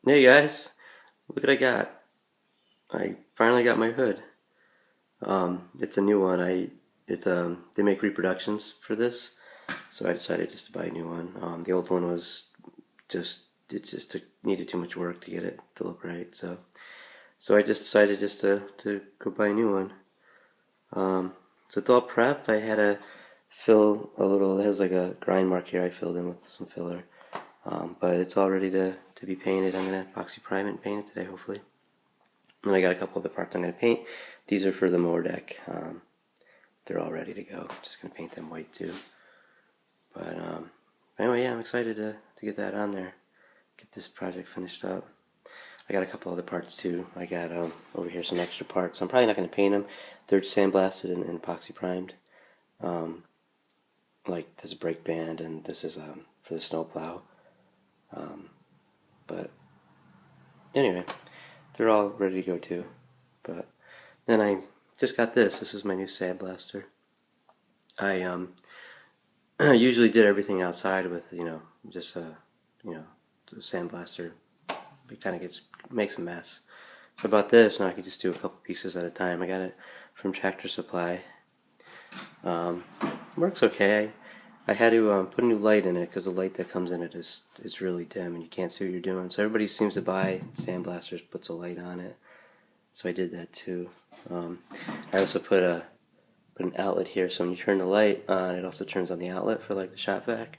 Hey guys, look what I got. I finally got my hood. It's a new one. They make reproductions for this, so I decided just to buy a new one. The old one was just needed too much work to get it to look right. So I just decided just to go buy a new one. So it's all prepped. I had to fill a little. It has like a grind mark here. I filled in with some filler. But it's all ready to be painted. I'm going to epoxy prime it and paint it today, hopefully. And I got a couple other parts I'm going to paint. These are for the mower deck. They're all ready to go. Just going to paint them white too. But anyway, yeah, I'm excited to get that on there. Get this project finished up. I got a couple other parts too. I got over here some extra parts. I'm probably not going to paint them. They're sandblasted and epoxy primed. Like there's a brake band, and this is for the snowplow. But anyway, they're all ready to go too. But then I just got this. This is my new sandblaster. I usually did everything outside with just a sandblaster. It kind of makes a mess. So I bought this, and I could just do a couple pieces at a time. I got it from Tractor Supply. Works okay. I had to put a new light in it because the light that comes in it is really dim and you can't see what you're doing. So everybody seems to buy sandblasters, puts a light on it. So I did that too. I also put an outlet here, so when you turn the light on, it also turns on the outlet for like the shop vac.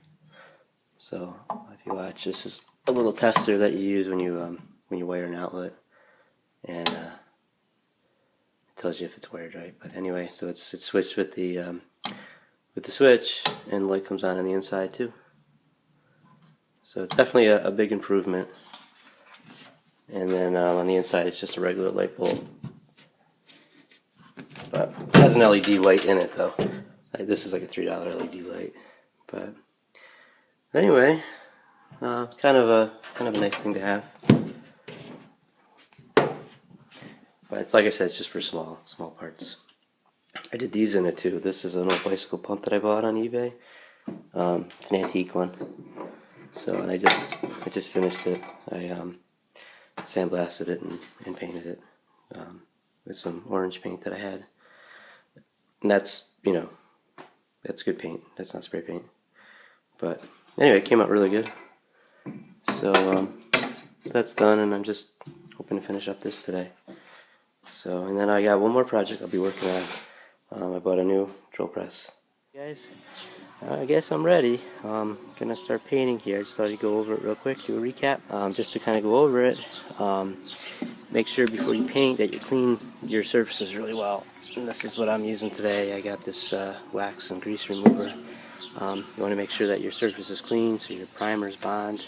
So if you watch, this is a little tester that you use when you wire an outlet, and it tells you if it's wired right. But anyway, so it's switched with the switch, and the light comes on the inside too. So it's definitely a big improvement. And then on the inside it's just a regular light bulb. But it has an LED light in it though. This is like a $3 LED light. But anyway, it's kind of a nice thing to have. But it's like I said, it's just for small parts. I did these in it too. This is an old bicycle pump that I bought on eBay. It's an antique one. So, and I just finished it. I sandblasted it and painted it with some orange paint that I had. And that's good paint. That's not spray paint. But anyway, it came out really good. So that's done, and I'm just hoping to finish up this today. So, and then I got one more project I'll be working on. I bought a new drill press. Guys, I guess I'm ready. Gonna start painting here. I just thought I'd go over it real quick, do a recap. Just to kind of go over it. Make sure before you paint that you clean your surfaces really well. And this is what I'm using today. I got this wax and grease remover. You want to make sure that your surface is clean, so your primers bond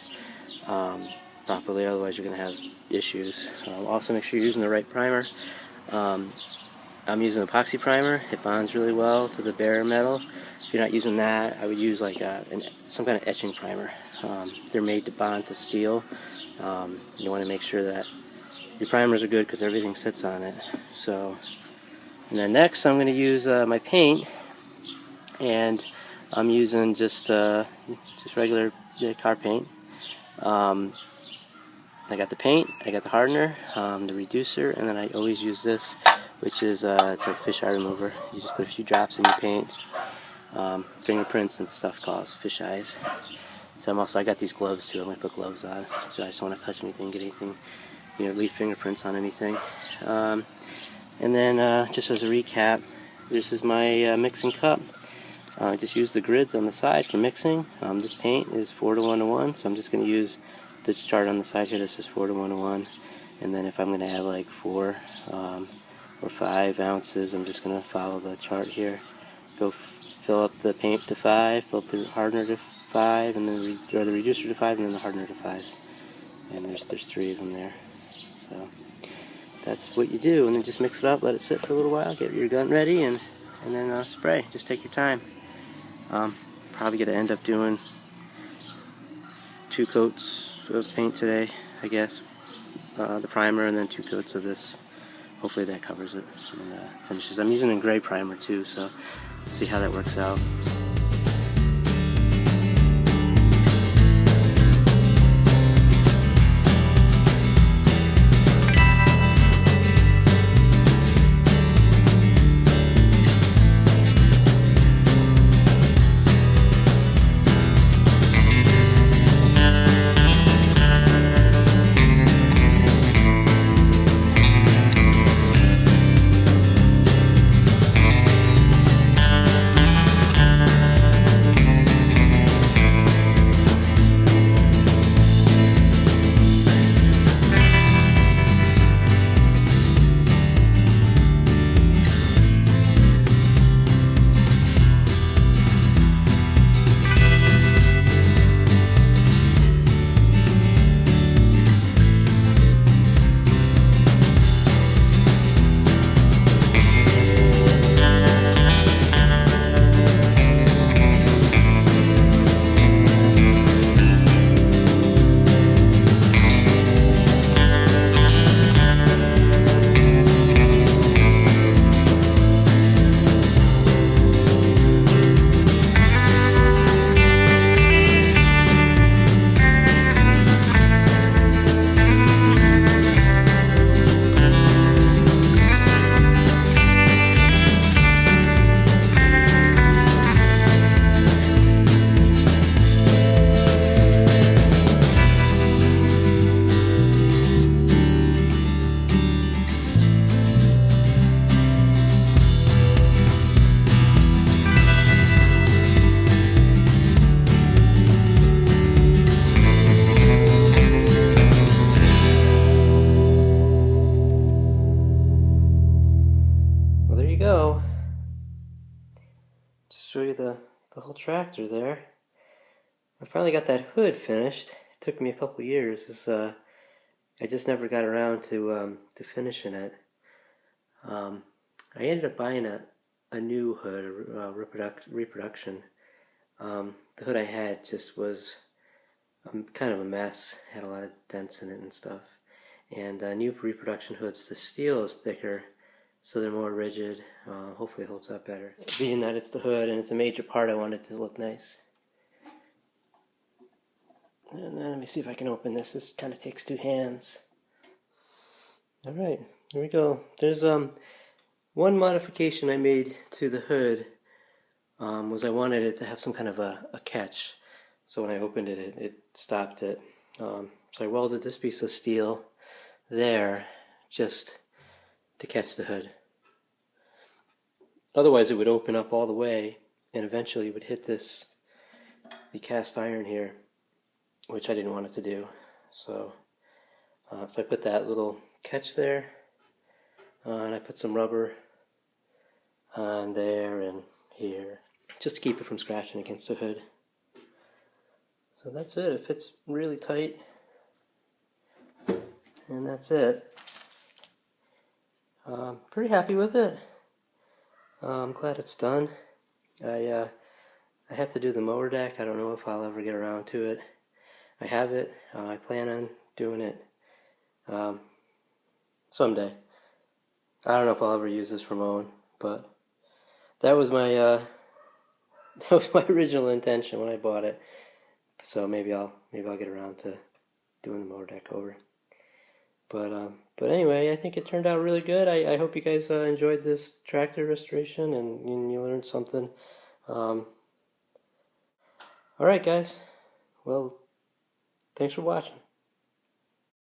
properly. Otherwise, you're gonna have issues. Also, make sure you're using the right primer. I'm using epoxy primer. It bonds really well to the bare metal. If you're not using that, I would use like some kind of etching primer. They're made to bond to steel. You want to make sure that your primers are good because everything sits on it. So, and then next I'm going to use my paint, and I'm using just regular car paint. I got the paint, I got the hardener, the reducer, and then I always use this, which is it's like fish eye remover. You just put a few drops in your paint. Fingerprints and stuff cause fish eyes. So I got these gloves too. I'm gonna put gloves on, so I just don't want to touch anything, get anything, leave fingerprints on anything. And then just as a recap, this is my mixing cup. I just use the grids on the side for mixing. This paint is 4:1:1, so I'm just going to use this chart on the side here. This is 4:1:1, and then if I'm going to have like 4 or 5 ounces, I'm just going to follow the chart here. Go fill up the paint to 5, fill up the hardener to 5, and then the reducer to 5, and then the hardener to 5. And there's 3 of them there. So that's what you do, and then just mix it up, let it sit for a little while, get your gun ready, and then spray. Just take your time. Probably going to end up doing 2 coats of paint today, I guess. The primer, and then 2 coats of this. Hopefully that covers it and finishes. I'm using a gray primer too, so let's see how that works out. tractor there. I finally got that hood finished. It took me a couple years. I just never got around to finishing it. I ended up buying a new hood, a reproduction. The hood I had just was kind of a mess. Had a lot of dents in it and stuff. And new reproduction hoods, the steel is thicker, so they're more rigid. Hopefully it holds up better. Being that it's the hood and it's a major part, I want it to look nice. And then let me see if I can open this. This kind of takes two hands. Alright, here we go. There's one modification I made to the hood was I wanted it to have some kind of a catch. So when I opened it, it stopped it. So I welded this piece of steel there just to catch the hood. Otherwise it would open up all the way and eventually it would hit the cast iron here, which I didn't want it to do. So I put that little catch there, and I put some rubber on there and here, just to keep it from scratching against the hood. So that's it. It fits really tight, and that's it. Pretty happy with it. I'm glad it's done. I have to do the mower deck. I don't know if I'll ever get around to it. I have it. I plan on doing it someday. I don't know if I'll ever use this for mowing, but that was my original intention when I bought it. So maybe I'll get around to doing the mower deck over. But anyway, I think it turned out really good. I hope you guys enjoyed this tractor restoration and you learned something. All right, guys. Well, thanks for watching.